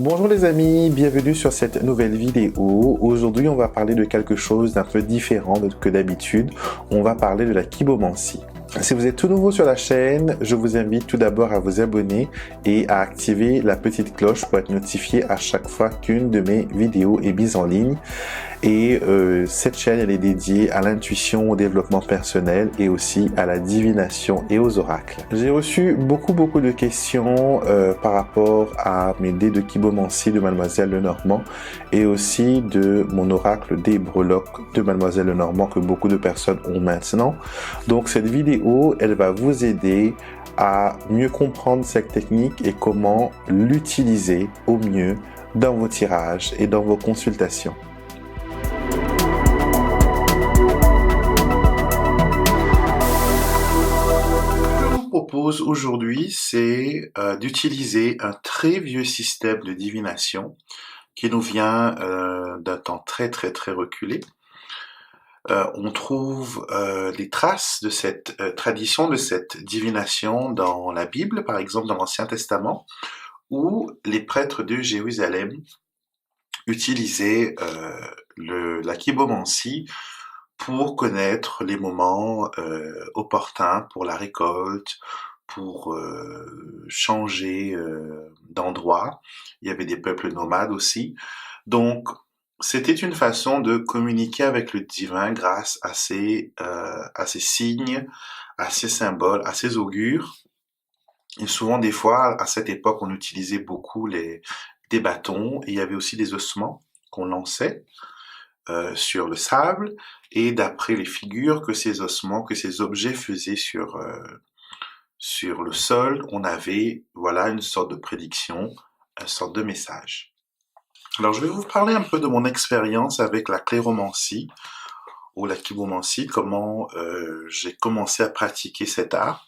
Bonjour les amis, bienvenue sur cette nouvelle vidéo. Aujourd'hui, on va parler de quelque chose d'un peu différent que d'habitude. On va parler de la kibomancie. Si vous êtes tout nouveau sur la chaîne, je vous invite tout d'abord à vous abonner et à activer la petite cloche pour être notifié à chaque fois qu'une de mes vidéos est mise en ligne. Et cette chaîne, elle est dédiée à l'intuition, au développement personnel et aussi à la divination et aux oracles. J'ai reçu beaucoup de questions par rapport à mes dés de kibomancie de Mademoiselle Lenormand et aussi de mon oracle des breloques de Mademoiselle Lenormand que beaucoup de personnes ont maintenant. Donc cette vidéo, elle va vous aider à mieux comprendre cette technique et comment l'utiliser au mieux dans vos tirages et dans vos consultations. Propose aujourd'hui, c'est d'utiliser un très vieux système de divination qui nous vient d'un temps très reculé. On trouve les traces de cette tradition, de cette divination dans la Bible, par exemple dans l'Ancien Testament, où les prêtres de Jérusalem utilisaient la kibomancie pour connaître les moments opportuns pour la récolte, pour changer d'endroit. Il y avait des peuples nomades aussi. Donc, c'était une façon de communiquer avec le divin grâce à ces signes, à ces symboles, à ces augures. Et souvent, des fois, à cette époque, on utilisait beaucoup des bâtons et il y avait aussi des ossements qu'on lançait sur le sable, et d'après les figures que ces ossements, que ces objets faisaient sur le sol, on avait voilà une sorte de prédiction, une sorte de message. Alors je vais vous parler un peu de mon expérience avec la cléromancie ou la kibomancie, comment j'ai commencé à pratiquer cet art.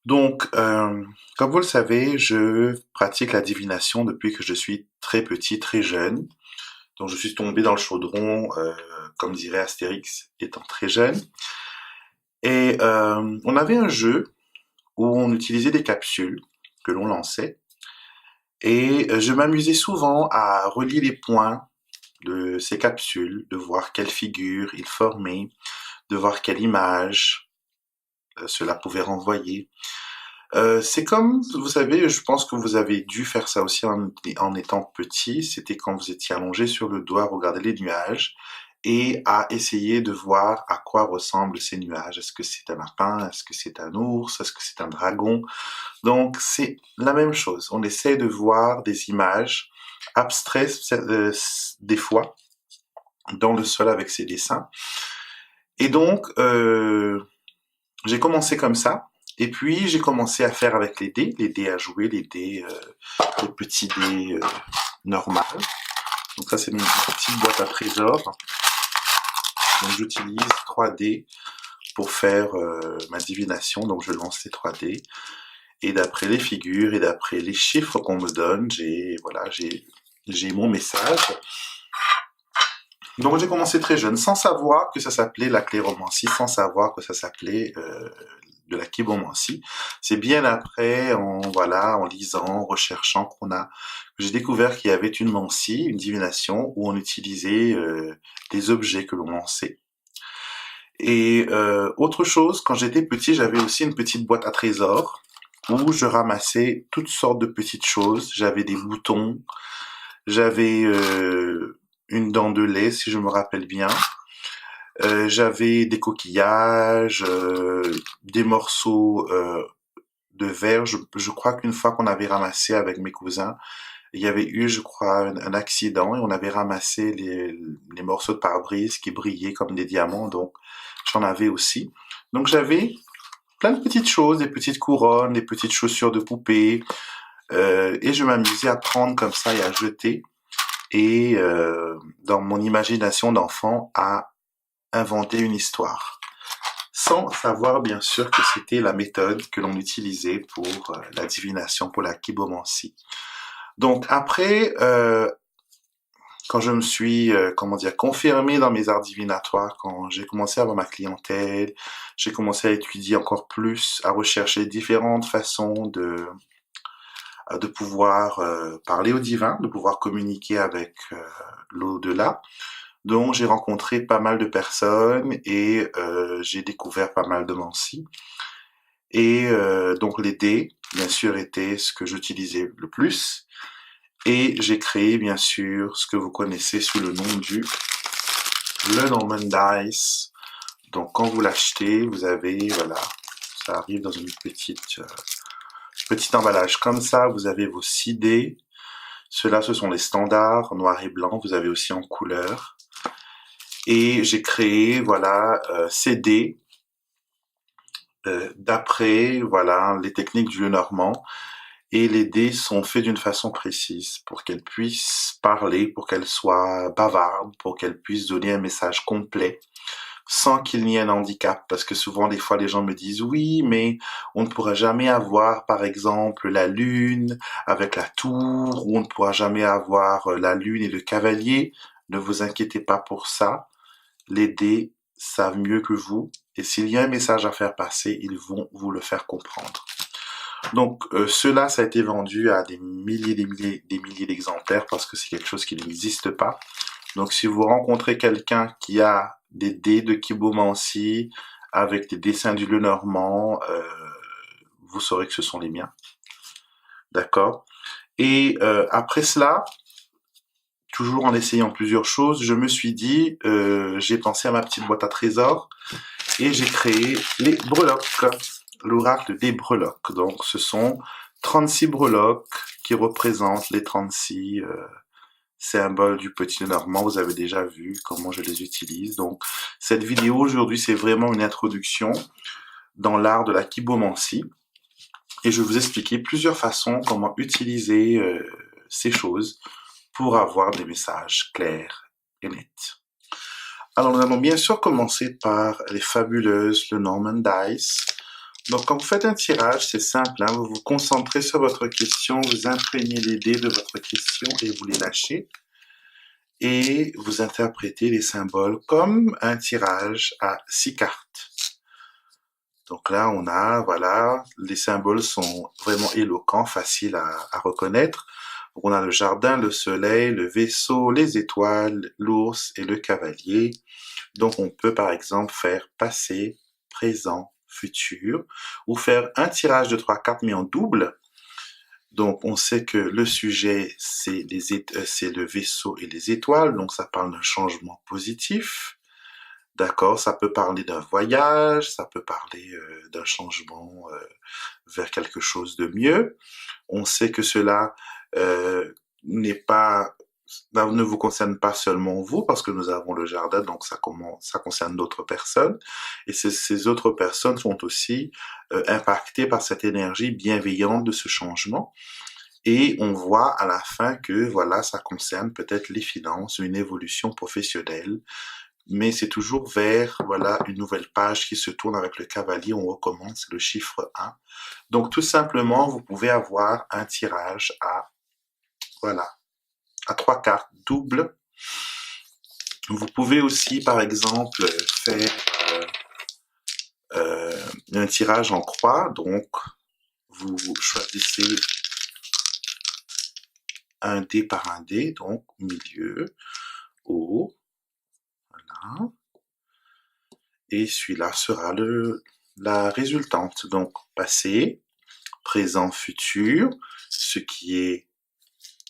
Donc, comme vous le savez, je pratique la divination depuis que je suis très petit, très jeune. Donc je suis tombé dans le chaudron, comme dirait Astérix, étant très jeune. Et on avait un jeu où on utilisait des capsules que l'on lançait. Et je m'amusais souvent à relier les points de ces capsules, de voir quelle figure ils formaient, de voir quelle image cela pouvait renvoyer. C'est comme, vous savez, je pense que vous avez dû faire ça aussi en étant petit, c'était quand vous étiez allongé sur le dos à regarder les nuages et à essayer de voir à quoi ressemblent ces nuages. Est-ce que c'est un lapin? Est-ce que c'est un ours? Est-ce que c'est un dragon? Donc c'est la même chose, on essaie de voir des images abstraites des fois dans le sol avec ces dessins. Et donc j'ai commencé comme ça. Et puis, j'ai commencé à faire avec les dés à jouer, les petits dés normaux. Donc ça, c'est ma petite boîte à trésors. Donc j'utilise 3 dés pour faire ma divination. Donc je lance les 3 dés. Et d'après les figures et d'après les chiffres qu'on me donne, j'ai mon message. Donc j'ai commencé très jeune, sans savoir que ça s'appelait la cléromancie, sans savoir que ça s'appelait de la kibomancie. C'est bien après, en lisant, en recherchant que j'ai découvert qu'il y avait une mancie, une divination, où on utilisait des objets que l'on lançait. Et autre chose, quand j'étais petit, j'avais aussi une petite boîte à trésors, où je ramassais toutes sortes de petites choses. J'avais des boutons, j'avais une dent de lait, si je me rappelle bien. J'avais des coquillages, des morceaux de verre. Je crois qu'une fois qu'on avait ramassé avec mes cousins, il y avait eu, je crois, un accident et on avait ramassé les morceaux de pare-brise qui brillaient comme des diamants, donc j'en avais aussi. Donc j'avais plein de petites choses, des petites couronnes, des petites chaussures de poupée, et je m'amusais à prendre comme ça et à jeter, et dans mon imagination d'enfant, à inventer une histoire, sans savoir bien sûr que c'était la méthode que l'on utilisait pour la divination, pour la kibomancie. Donc après, quand je me suis, confirmé dans mes arts divinatoires, quand j'ai commencé à avoir ma clientèle, j'ai commencé à étudier encore plus, à rechercher différentes façons de pouvoir parler au divin, de pouvoir communiquer avec l'au-delà. Donc j'ai rencontré pas mal de personnes et j'ai découvert pas mal de mancies. Et donc les dés, bien sûr, étaient ce que j'utilisais le plus. Et j'ai créé, bien sûr, ce que vous connaissez sous le nom du Lenormand Dice. Donc quand vous l'achetez, vous avez, voilà, ça arrive dans une petit emballage comme ça. Vous avez vos 6 dés. Ceux-là, ce sont les standards, noir et blanc. Vous avez aussi en couleur. Et j'ai créé, voilà, ces dés d'après, voilà, les techniques du Lenormand. Et les dés sont faits d'une façon précise pour qu'elles puissent parler, pour qu'elles soient bavardes, pour qu'elles puissent donner un message complet sans qu'il n'y ait un handicap. Parce que souvent, des fois, les gens me disent oui, mais on ne pourra jamais avoir, par exemple, la lune avec la tour, ou on ne pourra jamais avoir la lune et le cavalier. Ne vous inquiétez pas pour ça. Les dés savent mieux que vous. Et s'il y a un message à faire passer, ils vont vous le faire comprendre. Donc cela, ça a été vendu à des milliers d'exemplaires parce que c'est quelque chose qui n'existe pas. Donc si vous rencontrez quelqu'un qui a des dés de Kibomancy avec des dessins du Lenormand, vous saurez que ce sont les miens. D'accord? Et après cela, toujours en essayant plusieurs choses, je me suis dit, j'ai pensé à ma petite boîte à trésors et j'ai créé les breloques. L'oracle des breloques. Donc, ce sont 36 breloques qui représentent les 36 symboles du petit Lenormand. Vous avez déjà vu comment je les utilise. Donc, cette vidéo aujourd'hui, c'est vraiment une introduction dans l'art de la Kibomancy. Et je vais vous expliquer plusieurs façons comment utiliser ces choses pour avoir des messages clairs et nets. Alors, nous allons bien sûr commencer par les fabuleuses Lenormand Dice. Donc, quand vous faites un tirage, c'est simple, hein, vous vous concentrez sur votre question, vous imprégnez les dés de votre question et vous les lâchez. Et vous interprétez les symboles comme un tirage à 6 cartes. Donc là, on a, voilà, les symboles sont vraiment éloquents, faciles à reconnaître. Donc, on a le jardin, le soleil, le vaisseau, les étoiles, l'ours et le cavalier. Donc, on peut par exemple faire passé, présent, futur, ou faire un tirage de 3 cartes mais en double. Donc on sait que le sujet c'est le vaisseau et les étoiles, donc ça parle d'un changement positif. D'accord, ça peut parler d'un voyage, ça peut parler d'un changement vers quelque chose de mieux. On sait que cela n'est pas ne vous concerne pas seulement vous, parce que nous avons le jardin, donc ça concerne d'autres personnes. Et ces autres personnes sont aussi impactées par cette énergie bienveillante de ce changement. Et on voit à la fin que voilà, ça concerne peut-être les finances, une évolution professionnelle, mais c'est toujours vers voilà une nouvelle page qui se tourne avec le cavalier. On recommence le chiffre 1. Donc tout simplement, vous pouvez avoir un tirage à 3 cartes doubles. Vous pouvez aussi, par exemple, faire un tirage en croix. Donc, vous choisissez un dé par un dé, donc milieu, haut, voilà. Et celui-là sera la résultante. Donc, passé, présent, futur, ce qui est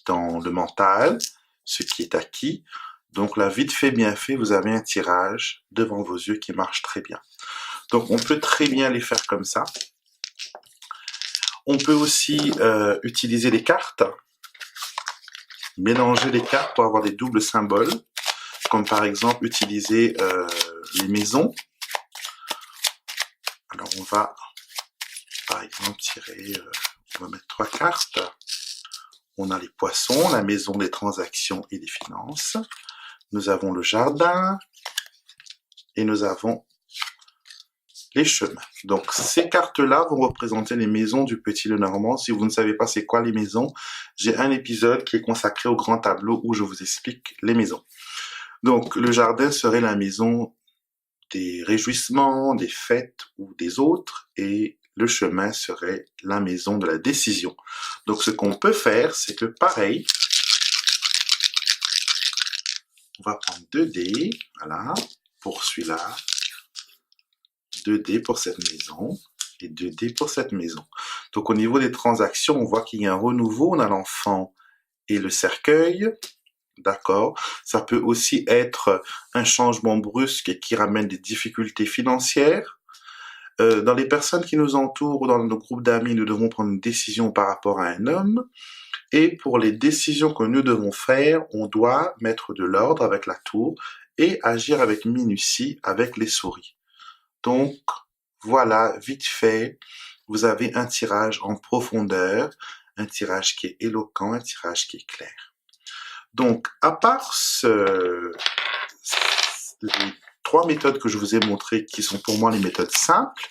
dans le mental, ce qui est acquis. Donc là, vite fait, bien fait, vous avez un tirage devant vos yeux qui marche très bien. Donc on peut très bien les faire comme ça. On peut aussi utiliser les cartes, mélanger les cartes pour avoir des doubles symboles, comme par exemple utiliser les maisons. Alors on va par exemple tirer, on va mettre 3 cartes. On a les poissons, la maison des transactions et des finances. Nous avons le jardin et nous avons les chemins. Donc ces cartes-là vont représenter les maisons du petit Lenormand. Si vous ne savez pas c'est quoi les maisons, j'ai un épisode qui est consacré au grand tableau où je vous explique les maisons. Donc le jardin serait la maison des réjouissements, des fêtes ou des autres, et le chemin serait la maison de la décision. Donc ce qu'on peut faire, c'est que pareil, on va prendre 2 dés, voilà, pour celui-là, 2 dés pour cette maison, et 2 dés pour cette maison. Donc au niveau des transactions, on voit qu'il y a un renouveau, on a l'enfant et le cercueil, d'accord? Ça peut aussi être un changement brusque qui ramène des difficultés financières. Dans les personnes qui nous entourent ou dans nos groupes d'amis, nous devons prendre une décision par rapport à un homme. Et pour les décisions que nous devons faire, on doit mettre de l'ordre avec la tour et agir avec minutie avec les souris. Donc, voilà, vite fait, vous avez un tirage en profondeur, un tirage qui est éloquent, un tirage qui est clair. Donc, à part les 3 méthodes que je vous ai montrées, qui sont pour moi les méthodes simples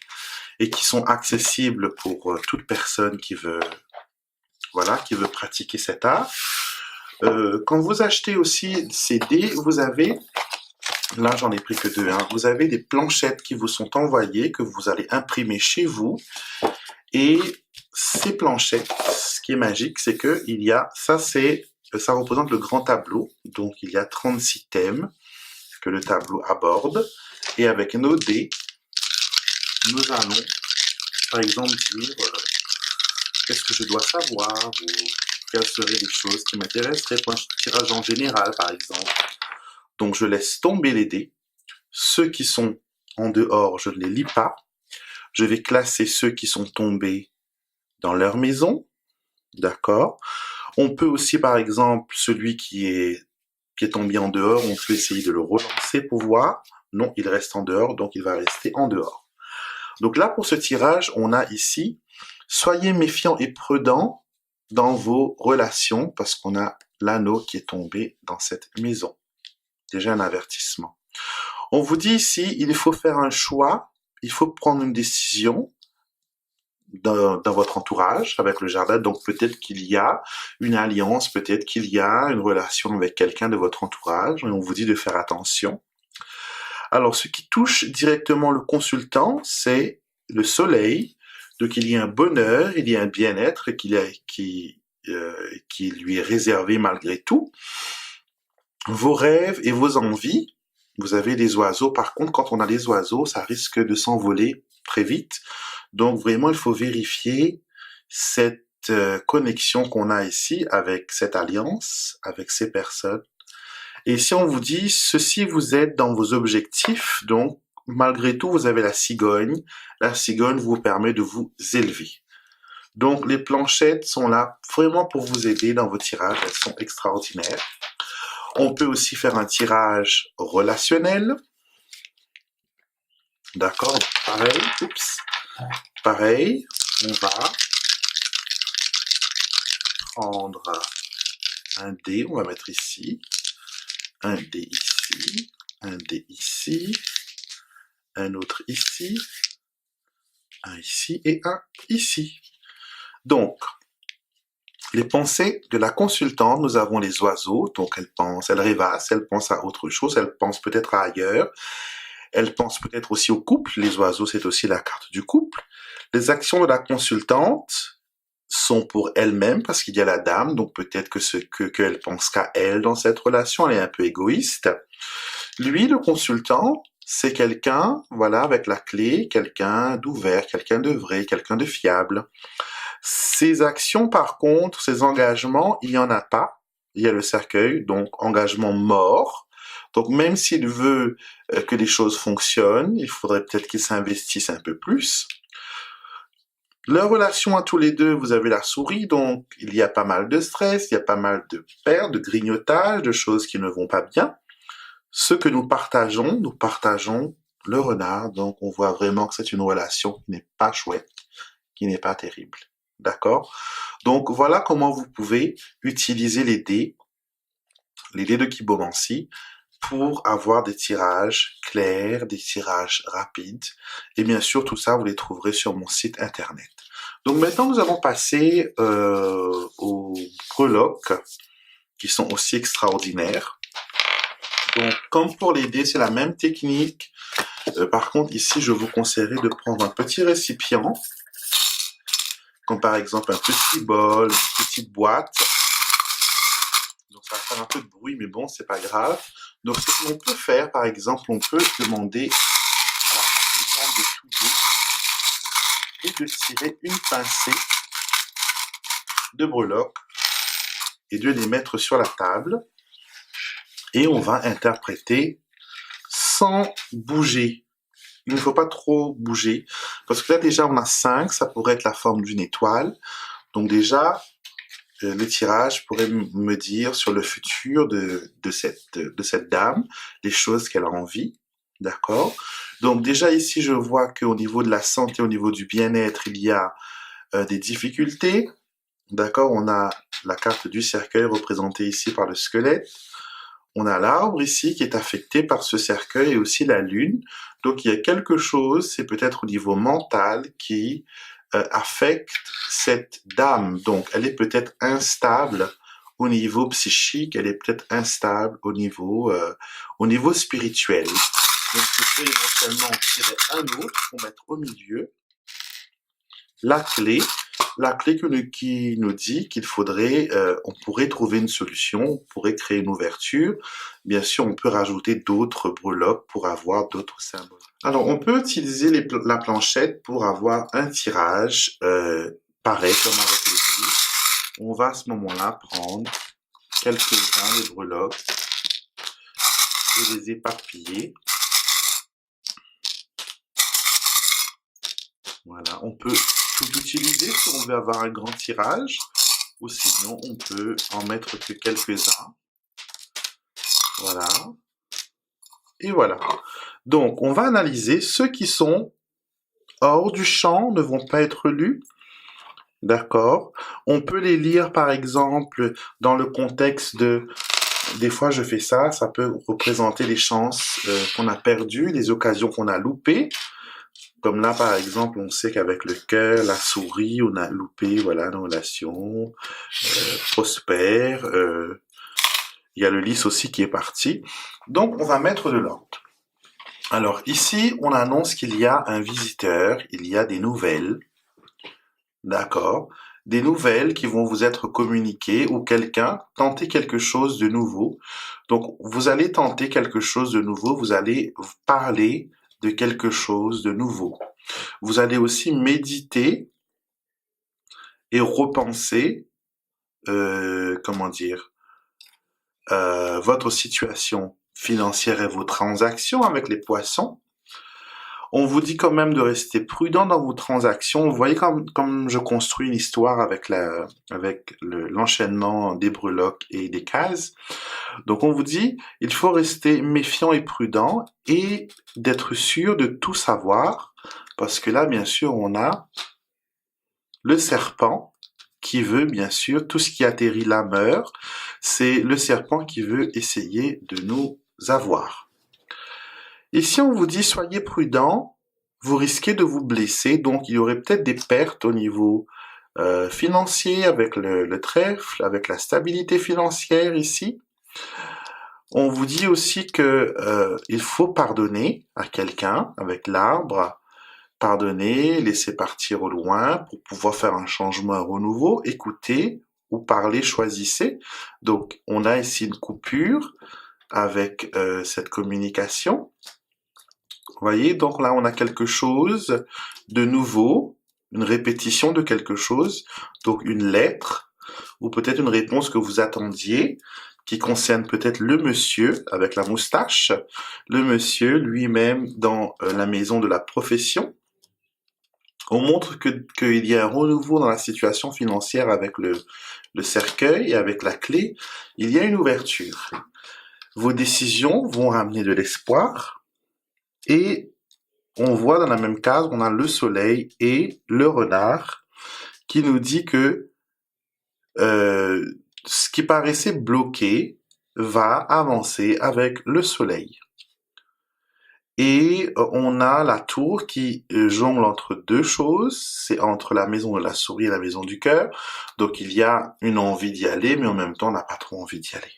et qui sont accessibles pour toute personne qui veut, voilà, qui veut pratiquer cet art. Quand vous achetez aussi ces dés, vous avez, là j'en ai pris que 2, hein, vous avez des planchettes qui vous sont envoyées, que vous allez imprimer chez vous. Et ces planchettes, ce qui est magique, c'est que il y a, ça représente le grand tableau. Donc il y a 36 thèmes que le tableau aborde. Et avec nos dés, nous allons, par exemple, dire qu'est-ce que je dois savoir, ou quelles seraient les choses qui m'intéresseraient pour un tirage en général, par exemple. Donc je laisse tomber les dés. Ceux qui sont en dehors, je ne les lis pas. Je vais classer ceux qui sont tombés dans leur maison. D'accord? On peut aussi, par exemple, celui qui est tombé en dehors, on peut essayer de le relancer pour voir. Non, il reste en dehors, donc il va rester en dehors. Donc là, pour ce tirage, on a ici, soyez méfiants et prudents dans vos relations, parce qu'on a l'anneau qui est tombé dans cette maison. Déjà un avertissement. On vous dit ici, il faut faire un choix, il faut prendre une décision dans votre entourage avec le jardin. Donc peut-être qu'il y a une alliance, peut-être qu'il y a une relation avec quelqu'un de votre entourage, et on vous dit de faire attention. Alors ce qui touche directement le consultant, c'est le soleil. Donc il y a un bonheur, il y a un bien-être qui lui est réservé malgré tout. Vos rêves et vos envies. Vous avez des oiseaux. Par contre, quand on a des oiseaux, ça risque de s'envoler très vite. Donc vraiment, il faut vérifier cette connexion qu'on a ici avec cette alliance, avec ces personnes. Et si on vous dit, ceci vous aide dans vos objectifs, donc malgré tout, vous avez la cigogne. La cigogne vous permet de vous élever. Donc les planchettes sont là vraiment pour vous aider dans vos tirages. Elles sont extraordinaires. On peut aussi faire un tirage relationnel. D'accord? Pareil. Oups. Pareil. On va prendre un dé. On va mettre ici. Un dé ici. Un dé ici. Un autre ici. Un ici et un ici. Donc, les pensées de la consultante, nous avons les oiseaux, donc elle pense, elle rêvasse, elle pense à autre chose, elle pense peut-être à ailleurs, elle pense peut-être aussi au couple, les oiseaux c'est aussi la carte du couple. Les actions de la consultante sont pour elle-même parce qu'il y a la dame, donc peut-être qu'elle pense qu'à elle dans cette relation, elle est un peu égoïste. Lui, le consultant, c'est quelqu'un, voilà, avec la clé, quelqu'un d'ouvert, quelqu'un de vrai, quelqu'un de fiable. Ces actions, par contre, ces engagements, il n'y en a pas. Il y a le cercueil, donc engagement mort. Donc même s'il veut que les choses fonctionnent, il faudrait peut-être qu'il s'investisse un peu plus. Leur relation à tous les deux, vous avez la souris, donc il y a pas mal de stress, il y a pas mal de pertes, de grignotage, de choses qui ne vont pas bien. Ce que nous partageons le renard, donc on voit vraiment que c'est une relation qui n'est pas chouette, qui n'est pas terrible. D'accord? Donc voilà comment vous pouvez utiliser les dés de Kibomancy, pour avoir des tirages clairs, des tirages rapides. Et bien sûr, tout ça, vous les trouverez sur mon site internet. Donc maintenant, nous allons passer aux breloques, qui sont aussi extraordinaires. Donc, comme pour les dés, c'est la même technique. Par contre, ici, je vous conseillerais de prendre un petit récipient comme par exemple un petit bol, une petite boîte. Donc ça va faire un peu de bruit, mais bon, c'est pas grave. Donc ce que l'on peut faire, par exemple, on peut demander à la consultante de touiller et de tirer une pincée de breloques et de les mettre sur la table. Et on va interpréter sans bouger. Il ne faut pas trop bouger, parce que là déjà on a 5, ça pourrait être la forme d'une étoile. Donc déjà, le tirage pourrait me dire sur le futur de cette dame, les choses qu'elle a envie, d'accord? Donc déjà ici, je vois qu'au niveau de la santé, au niveau du bien-être, il y a des difficultés, d'accord? On a la carte du cercueil représentée ici par le squelette. On a l'arbre ici qui est affecté par ce cercueil et aussi la lune. Donc il y a quelque chose, c'est peut-être au niveau mental qui affecte cette dame. Donc elle est peut-être instable au niveau psychique, elle est peut-être instable au niveau spirituel. Donc je peux éventuellement en tirer un autre pour mettre au milieu la clé qui nous dit qu'il faudrait, on pourrait trouver une solution, on pourrait créer une ouverture. Bien sûr, on peut rajouter d'autres breloques pour avoir d'autres symboles. Alors, on peut utiliser la planchette pour avoir un tirage pareil comme avec les billes. On va à ce moment-là prendre quelques-uns des breloques et les éparpiller. Voilà, on peut tout utiliser si on veut avoir un grand tirage, ou sinon on peut en mettre que quelques-uns. Voilà. Et voilà. Donc, on va analyser ceux qui sont hors du champ, ne vont pas être lus. D'accord. On peut les lire, par exemple, dans le contexte de... Des fois, je fais ça, ça peut représenter les chances qu'on a perdues, les occasions qu'on a loupées. Comme là, par exemple, on sait qu'avec le cœur, la souris, on a loupé, voilà, nos relations prospères. Il y a le lys aussi qui est parti. Donc, on va mettre de l'ordre. Alors, ici, on annonce qu'il y a un visiteur, il y a des nouvelles. D'accord? Des nouvelles qui vont vous être communiquées ou quelqu'un tenter quelque chose de nouveau. Donc, vous allez tenter quelque chose de nouveau, vous allez parler de quelque chose de nouveau. Vous allez aussi méditer et repenser, votre situation financière et vos transactions avec les poissons. On vous dit quand même de rester prudent dans vos transactions. Vous voyez comme je construis une histoire avec l'enchaînement des breloques et des cases. Donc on vous dit, il faut rester méfiant et prudent et d'être sûr de tout savoir. Parce que là, bien sûr, on a le serpent qui veut, bien sûr, tout ce qui atterrit là meurt. C'est le serpent qui veut essayer de nous avoir. Et si on vous dit soyez prudent, vous risquez de vous blesser, donc il y aurait peut-être des pertes au niveau financier avec le trèfle, avec la stabilité financière ici. On vous dit aussi que il faut pardonner à quelqu'un avec l'arbre, pardonner, laisser partir au loin pour pouvoir faire un changement, un renouveau, écouter ou parler, choisissez. Donc on a ici une coupure avec cette communication. Vous voyez, donc là, on a quelque chose de nouveau, une répétition de quelque chose, donc une lettre, ou peut-être une réponse que vous attendiez, qui concerne peut-être le monsieur avec la moustache, le monsieur lui-même dans la maison de la profession. On montre qu'il y a un renouveau dans la situation financière avec le cercueil et avec la clé. Il y a une ouverture. Vos décisions vont ramener de l'espoir. Et on voit dans la même case, on a le soleil et le renard qui nous dit que ce qui paraissait bloqué va avancer avec le soleil. Et on a la tour qui jongle entre deux choses, c'est entre la maison de la souris et la maison du cœur. Donc il y a une envie d'y aller, mais en même temps on n'a pas trop envie d'y aller.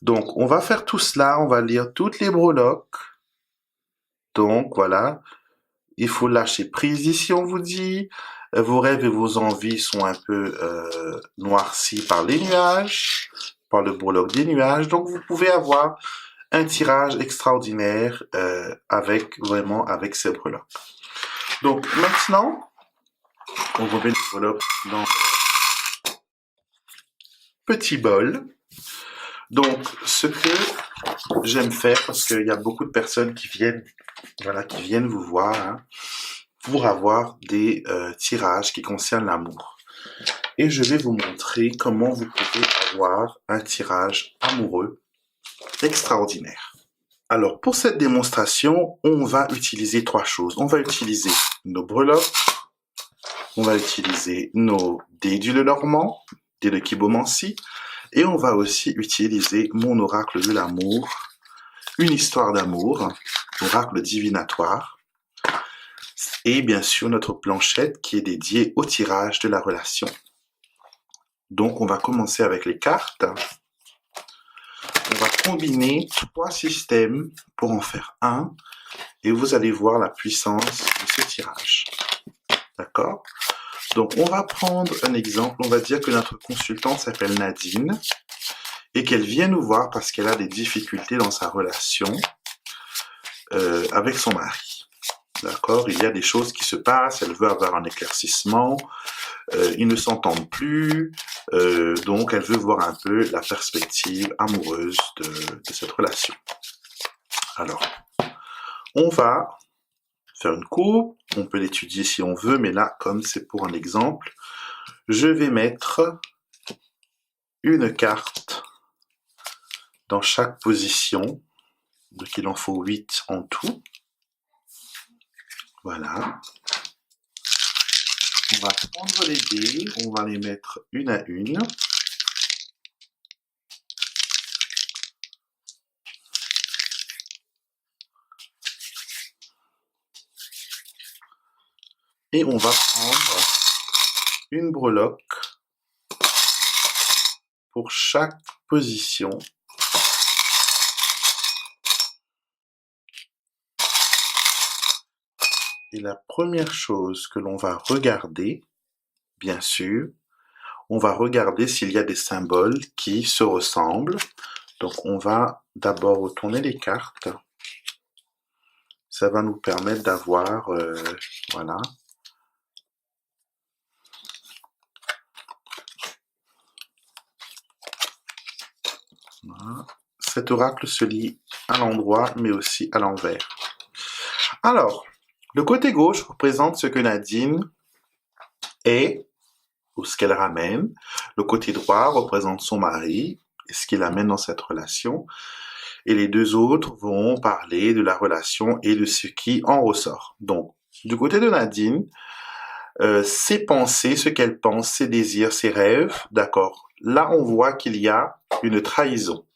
Donc on va faire tout cela, on va lire toutes les breloques. Donc voilà, il faut lâcher prise ici, on vous dit. Vos rêves et vos envies sont un peu noircis par les nuages, par le breloque des nuages. Donc vous pouvez avoir un tirage extraordinaire avec ces breloques. Donc maintenant, on remet les breloques dans le petit bol. Donc ce que j'aime faire, parce qu'il y a beaucoup de personnes qui viennent vous voir, hein, pour avoir des tirages qui concernent l'amour. Et je vais vous montrer comment vous pouvez avoir un tirage amoureux extraordinaire. Alors, pour cette démonstration, on va utiliser 3 choses. On va utiliser nos breloques, on va utiliser nos dés du Lenormand, dés de Kibomancy, et on va aussi utiliser mon oracle de l'amour, une histoire d'amour, oracle divinatoire, et bien sûr notre planchette qui est dédiée au tirage de la relation. Donc on va commencer avec les cartes. On va combiner 3 systèmes pour en faire un, et vous allez voir la puissance de ce tirage. D'accord? Donc on va prendre un exemple, on va dire que notre consultante s'appelle Nadine, et qu'elle vient nous voir parce qu'elle a des difficultés dans sa relation avec son mari. D'accord? Il y a des choses qui se passent, elle veut avoir un éclaircissement, ils ne s'entendent plus, donc elle veut voir un peu la perspective amoureuse de cette relation. Alors, on va faire une coupe, on peut l'étudier si on veut, mais là, comme c'est pour un exemple, je vais mettre une carte dans chaque position, donc il en faut 8 en tout. Voilà. On va prendre les dés, on va les mettre une à une. Et on va prendre une breloque pour chaque position. Et la première chose que l'on va regarder, bien sûr, on va regarder s'il y a des symboles qui se ressemblent. Donc on va d'abord retourner les cartes. Ça va nous permettre d'avoir, voilà. Voilà. Cet oracle se lit à l'endroit, mais aussi à l'envers. Alors, le côté gauche représente ce que Nadine est, ou ce qu'elle ramène. Le côté droit représente son mari, et ce qu'il amène dans cette relation. Et les deux autres vont parler de la relation et de ce qui en ressort. Donc, du côté de Nadine, ses pensées, ce qu'elle pense, ses désirs, ses rêves, d'accord. Là, on voit qu'il y a une trahison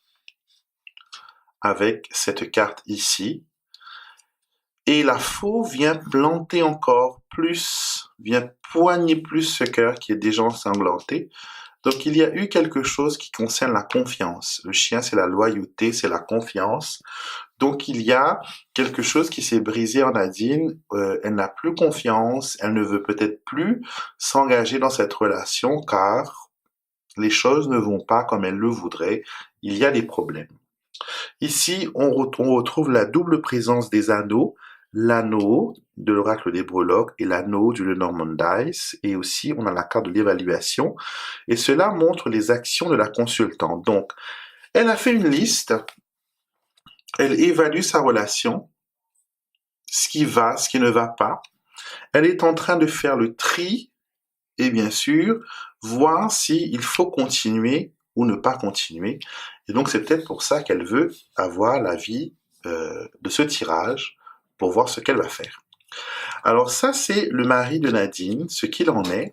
avec cette carte ici. Et la faux vient planter encore plus, vient poigner plus ce cœur qui est déjà ensanglanté. Donc il y a eu quelque chose qui concerne la confiance. Le chien, c'est la loyauté, c'est la confiance. Donc il y a quelque chose qui s'est brisé en Nadine. Elle n'a plus confiance, elle ne veut peut-être plus s'engager dans cette relation car les choses ne vont pas comme elle le voudrait. Il y a des problèmes. Ici, on retrouve la double présence des anneaux, l'anneau de l'oracle des breloques et l'anneau du Lenormand Dice, et aussi on a la carte de l'évaluation, et cela montre les actions de la consultante. Donc, elle a fait une liste, elle évalue sa relation, ce qui va, ce qui ne va pas, elle est en train de faire le tri, et bien sûr, voir s'il faut continuer ou ne pas continuer. Et donc c'est peut-être pour ça qu'elle veut avoir l'avis de ce tirage pour voir ce qu'elle va faire. Alors ça c'est le mari de Nadine, ce qu'il en est,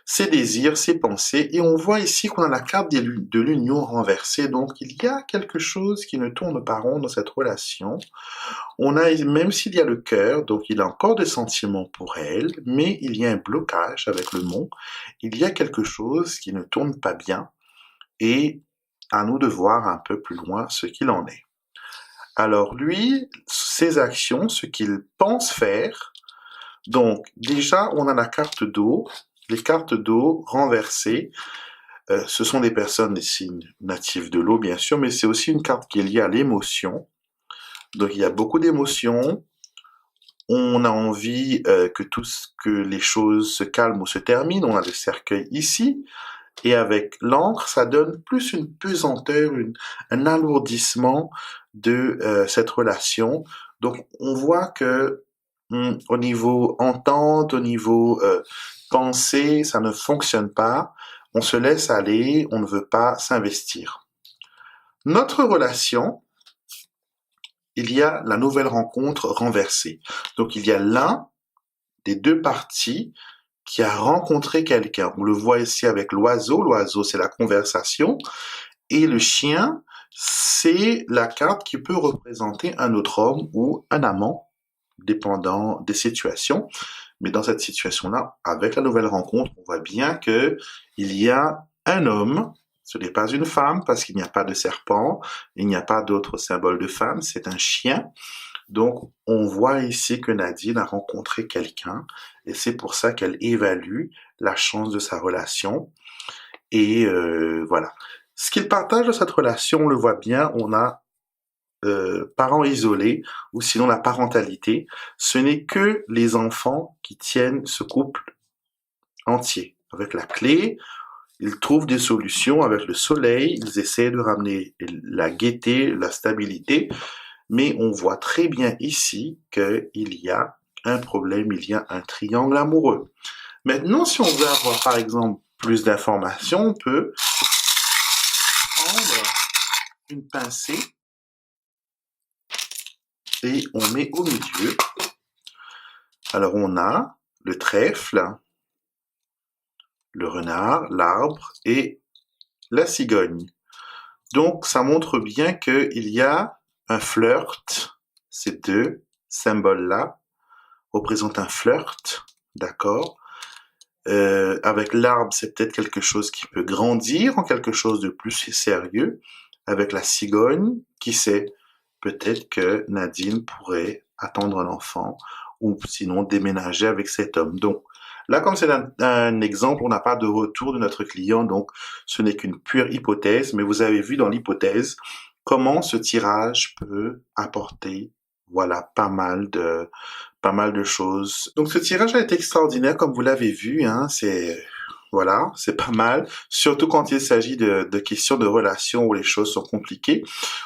ses désirs, ses pensées, et on voit ici qu'on a la carte de l'union renversée, donc il y a quelque chose qui ne tourne pas rond dans cette relation. On a, même s'il y a le cœur, donc il a encore des sentiments pour elle, mais il y a un blocage avec le mont, il y a quelque chose qui ne tourne pas bien, et à nous de voir un peu plus loin ce qu'il en est. Alors lui, ses actions, ce qu'il pense faire, Donc, déjà, on a la carte d'eau. Les cartes d'eau renversées, ce sont des personnes, des signes natifs de l'eau, bien sûr, mais c'est aussi une carte qui est liée à l'émotion. Donc, il y a beaucoup d'émotions. On a envie que les choses se calment ou se terminent. On a le cercueil ici. Et avec l'encre, ça donne plus une pesanteur, un alourdissement de cette relation. Donc, on voit que au niveau entente, au niveau pensée, ça ne fonctionne pas. On se laisse aller, on ne veut pas s'investir. Notre relation, il y a la nouvelle rencontre renversée. Donc, il y a l'un des deux parties qui a rencontré quelqu'un. On le voit ici avec l'oiseau. L'oiseau, c'est la conversation. Et le chien, c'est la carte qui peut représenter un autre homme ou un amant, dépendant des situations. Mais dans cette situation-là, avec la nouvelle rencontre, on voit bien que il y a un homme. Ce n'est pas une femme parce qu'il n'y a pas de serpent, il n'y a pas d'autre symbole de femme, c'est un chien. Donc, on voit ici que Nadine a rencontré quelqu'un et c'est pour ça qu'elle évalue la chance de sa relation. Et voilà. Ce qu'il partage de cette relation, on le voit bien, on a parents isolés ou sinon la parentalité. Ce n'est que les enfants qui tiennent ce couple entier. Avec la clé, ils trouvent des solutions avec le soleil, ils essaient de ramener la gaieté, la stabilité, mais on voit très bien ici qu'il y a un problème, il y a un triangle amoureux. Maintenant, si on veut avoir par exemple plus d'informations, on peut prendre une pincée et on met au milieu. Alors on a le trèfle, le renard, l'arbre et la cigogne. Donc ça montre bien qu'il y a un flirt. Ces deux symboles-là représentent un flirt, d'accord. Avec l'arbre, c'est peut-être quelque chose qui peut grandir en quelque chose de plus sérieux. Avec la cigogne, qui sait, peut-être que Nadine pourrait attendre un enfant ou sinon déménager avec cet homme. Donc là, comme c'est un exemple, on n'a pas de retour de notre client, donc ce n'est qu'une pure hypothèse, mais vous avez vu dans l'hypothèse comment ce tirage peut apporter, voilà, pas mal de choses. Donc ce tirage a été extraordinaire, comme vous l'avez vu, hein, voilà, c'est pas mal, surtout quand il s'agit de questions de relations où les choses sont compliquées.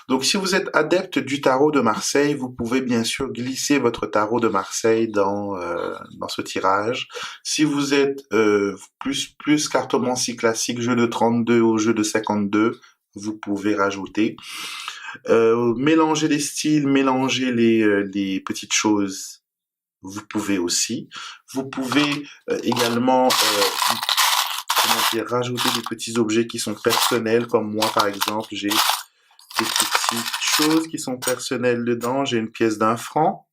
Donc si vous êtes adepte du tarot de Marseille, vous pouvez bien sûr glisser votre tarot de Marseille dans ce tirage. Si vous êtes plus cartomancie classique, jeu de 32 au jeu de 52, vous pouvez rajouter. Mélanger les styles, mélanger les petites choses, vous pouvez aussi. Vous pouvez également comment dire, rajouter des petits objets qui sont personnels, comme moi par exemple, j'ai des petites choses qui sont personnelles dedans. J'ai une pièce d'un franc,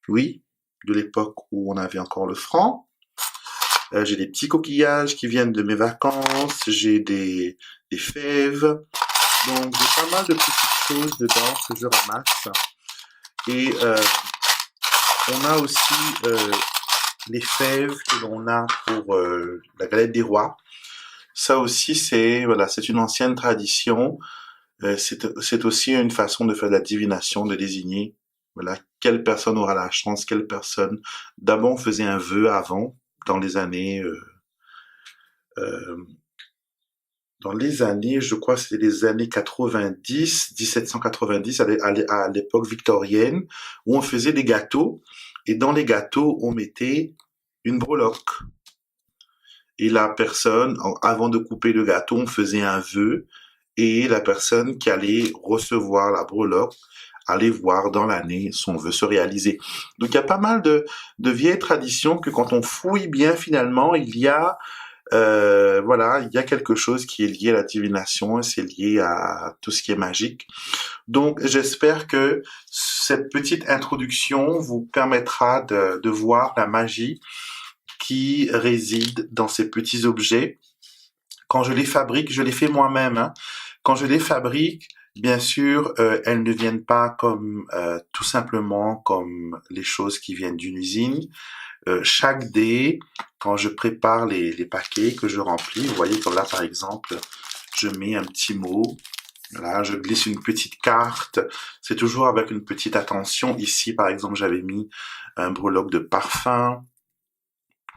oui, de l'époque où on avait encore le franc. J'ai des petits coquillages qui viennent de mes vacances, j'ai des fèves. Donc j'ai pas mal de petites choses dedans que je ramasse. Et on a aussi les fèves que l'on a pour la galette des rois. Ça aussi, voilà, c'est une ancienne tradition. C'est aussi une façon de faire de la divination, de désigner, voilà, quelle personne aura la chance, quelle personne. D'abord, on faisait un vœu avant, dans les années, euh, je crois, que c'était les années 90, 1790, à l'époque victorienne, où on faisait des gâteaux, et dans les gâteaux, on mettait une breloque. Et la personne, avant de couper le gâteau, on faisait un vœu, et la personne qui allait recevoir la breloque allait voir dans l'année son vœu se réaliser. Donc il y a pas mal de vieilles traditions que quand on fouille bien finalement, il y a voilà, il y a quelque chose qui est lié à la divination, c'est lié à tout ce qui est magique. Donc j'espère que cette petite introduction vous permettra de voir la magie qui réside dans ces petits objets. Quand je les fabrique, je les fais moi-même, hein. Quand je les fabrique, Bien sûr, elles ne viennent pas comme tout simplement comme les choses qui viennent d'une usine. Chaque dé, quand je prépare les paquets que je remplis, vous voyez comme là par exemple, je mets un petit mot, là je glisse une petite carte, c'est toujours avec une petite attention. Ici par exemple j'avais mis un breloque de parfum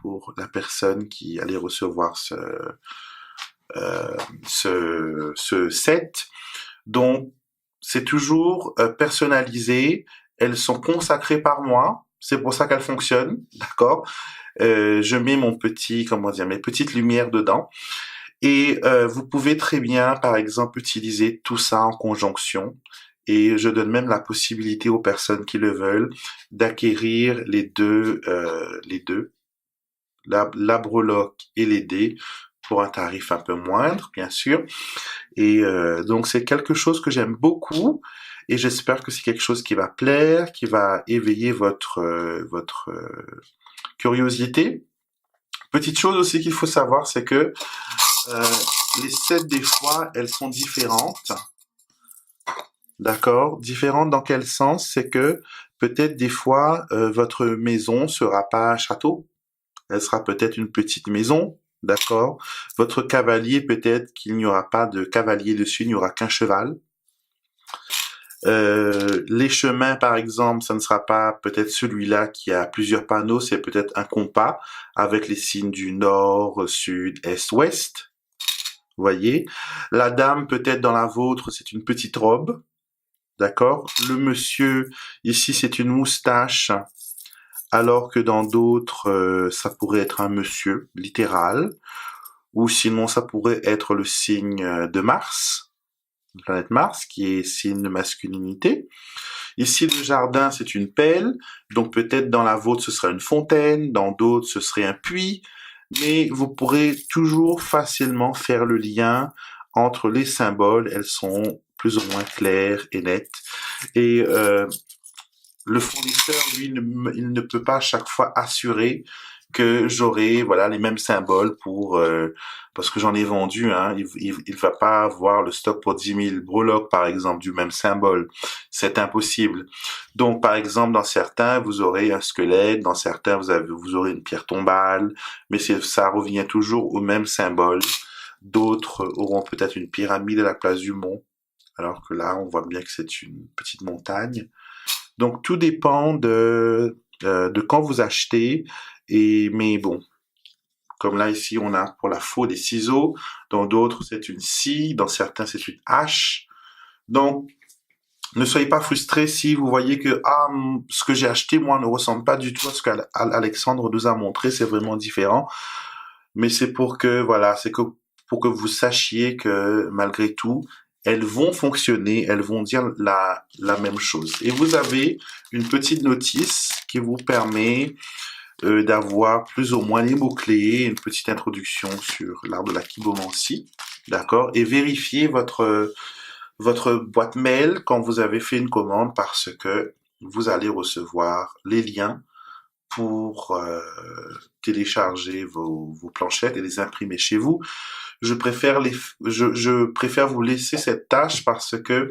pour la personne qui allait recevoir ce set. Donc, c'est toujours personnalisé. Elles sont consacrées par moi. C'est pour ça qu'elles fonctionnent, d'accord. Je mets mon petit, comment dire, mes petites lumières dedans. Et vous pouvez très bien, par exemple, utiliser tout ça en conjonction. Et je donne même la possibilité aux personnes qui le veulent d'acquérir les deux, la breloque et les dés pour un tarif un peu moindre, bien sûr. Et donc c'est quelque chose que j'aime beaucoup et j'espère que c'est quelque chose qui va plaire, qui va éveiller votre curiosité. Petite chose aussi qu'il faut savoir, c'est que euh, les sets des fois, elles sont différentes. D'accord? Différentes dans quel sens? C'est que peut-être des fois, votre maison sera pas un château. Elle sera peut-être une petite maison. D'accord? Votre cavalier, peut-être qu'il n'y aura pas de cavalier dessus, il n'y aura qu'un cheval. Les chemins, par exemple, ça ne sera pas peut-être celui-là qui a plusieurs panneaux, c'est peut-être un compas avec les signes du nord, sud, est, ouest. Vous voyez? La dame, peut-être dans la vôtre, c'est une petite robe. D'accord? Le monsieur, ici, c'est une moustache, alors que dans d'autres, ça pourrait être un monsieur, littéral. Ou sinon, ça pourrait être le signe de Mars, la planète Mars, qui est signe de masculinité. Ici, le jardin, c'est une pelle. Donc peut-être dans la vôtre, ce serait une fontaine. Dans d'autres, ce serait un puits. Mais vous pourrez toujours facilement faire le lien entre les symboles. Elles sont plus ou moins claires et nettes. Et le fournisseur, lui, il ne peut pas à chaque fois assurer que j'aurai voilà les mêmes symboles pour parce que j'en ai vendu hein, il va pas avoir le stock pour 10 000 breloques par exemple du même symbole, c'est impossible. Donc par exemple dans certains vous aurez un squelette, dans certains vous aurez une pierre tombale, mais ça revient toujours au même symbole. D'autres auront peut-être une pyramide à la place du mont, alors que là on voit bien que c'est une petite montagne. Donc tout dépend de quand vous achetez. Et mais bon, comme là ici on a pour la faux des ciseaux, dans d'autres c'est une scie, dans certains c'est une hache. Donc ne soyez pas frustrés si vous voyez que ce que j'ai acheté moi ne ressemble pas du tout à ce qu'Alexandre nous a montré, c'est vraiment différent. Mais c'est pour que voilà, c'est que pour que vous sachiez que malgré tout, elles vont fonctionner, elles vont dire la même chose. Et vous avez une petite notice qui vous permet d'avoir plus ou moins les mots-clés, une petite introduction sur l'art de la kibomancie, d'accord? Et vérifier votre boîte mail quand vous avez fait une commande parce que vous allez recevoir les liens pour télécharger vos planchettes et les imprimer chez vous. Je préfère vous laisser cette tâche parce que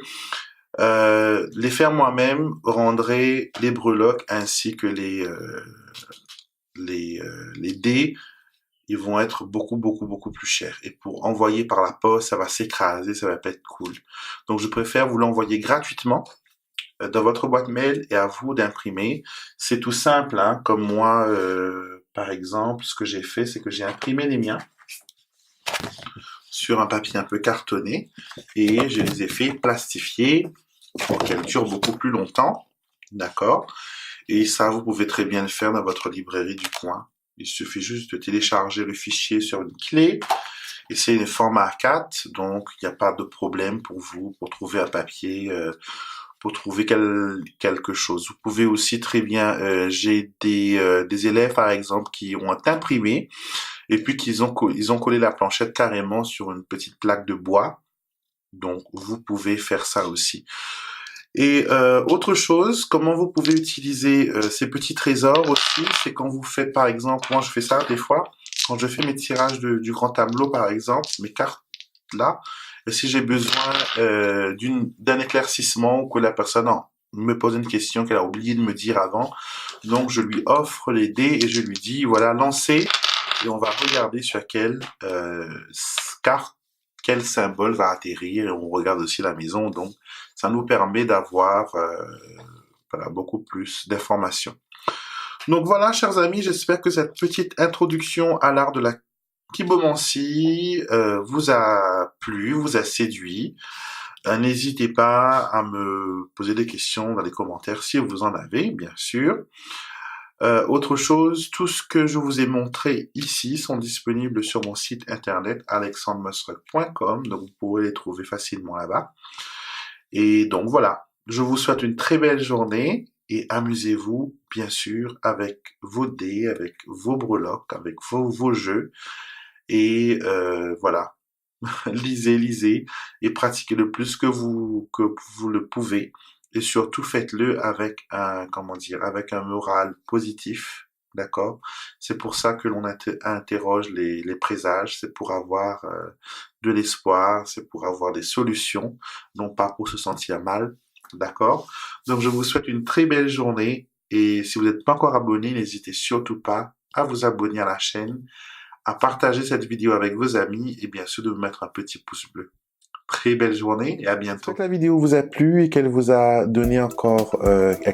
les faire moi-même rendrait les breloques ainsi que les dés, ils vont être beaucoup plus chers. Et pour envoyer par la poste, ça va s'écraser, ça va pas être cool. Donc je préfère vous l'envoyer gratuitement dans votre boîte mail et à vous d'imprimer. C'est tout simple, hein, comme moi, par exemple, ce que j'ai fait, c'est que j'ai imprimé les miens sur un papier un peu cartonné et je les ai fait plastifier pour qu'elles durent beaucoup plus longtemps, d'accord? Et ça, vous pouvez très bien le faire dans votre librairie du coin. Il suffit juste de télécharger le fichier sur une clé et c'est un format A4, donc il n'y a pas de problème pour vous pour trouver un papier, pour trouver quelque chose. Vous pouvez aussi très bien, j'ai des élèves par exemple qui ont imprimé et puis ils ont collé la planchette carrément sur une petite plaque de bois. Donc vous pouvez faire ça aussi. Et autre chose, comment vous pouvez utiliser ces petits trésors aussi, c'est quand vous faites par exemple, moi je fais ça des fois, quand je fais mes tirages du grand tableau par exemple, mes cartes, là. Et si j'ai besoin d'un éclaircissement ou que la personne me pose une question qu'elle a oublié de me dire avant, donc je lui offre les dés et je lui dis, voilà, lancez, et on va regarder sur quelle carte, quel symbole va atterrir, et on regarde aussi la maison, donc ça nous permet d'avoir voilà, beaucoup plus d'informations. Donc voilà, chers amis, j'espère que cette petite introduction à l'art de la Kibomancie vous a plu, vous a séduit. N'hésitez pas à me poser des questions dans les commentaires si vous en avez, bien sûr. Autre chose, tout ce que je vous ai montré ici sont disponibles sur mon site internet alexandremusruck.com, donc vous pourrez les trouver facilement là-bas. Et donc voilà, je vous souhaite une très belle journée et amusez-vous bien sûr avec vos dés, avec vos breloques, avec vos jeux. Et voilà, lisez et pratiquez le plus que vous le pouvez. Et surtout faites-le avec avec un moral positif, d'accord? C'est pour ça que l'on interroge les présages, c'est pour avoir de l'espoir, c'est pour avoir des solutions, non pas pour se sentir mal, d'accord? Donc je vous souhaite une très belle journée et si vous n'êtes pas encore abonné, n'hésitez surtout pas à vous abonner à la chaîne, à partager cette vidéo avec vos amis et bien sûr de me mettre un petit pouce bleu. Très belle journée et à bientôt. J'espère que la vidéo vous a plu et qu'elle vous a donné encore,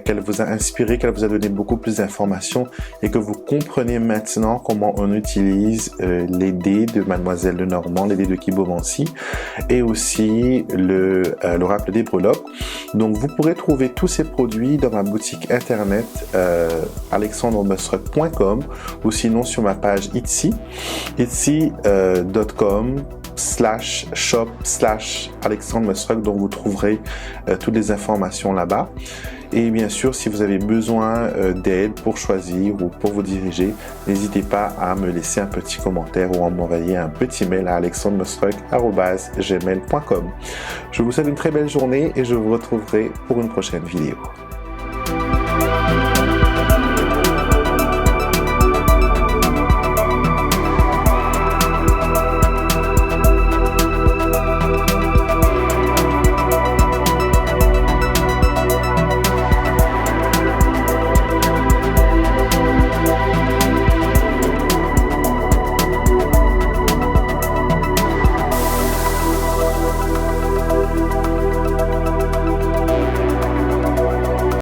qu'elle vous a inspiré, qu'elle vous a donné beaucoup plus d'informations et que vous comprenez maintenant comment on utilise les dés de Mademoiselle Lenormand, les dés de Kibomancie et aussi l'oracle des breloques. Donc vous pourrez trouver tous ces produits dans ma boutique internet alexandremusruck.com ou sinon sur ma page Etsy, etsy.com/shop/Alexandre Musruck, dont vous trouverez toutes les informations là-bas. Et bien sûr, si vous avez besoin d'aide pour choisir ou pour vous diriger, n'hésitez pas à me laisser un petit commentaire ou à m'envoyer un petit mail à alexandremusruck@gmail.com. Je vous souhaite une très belle journée et je vous retrouverai pour une prochaine vidéo.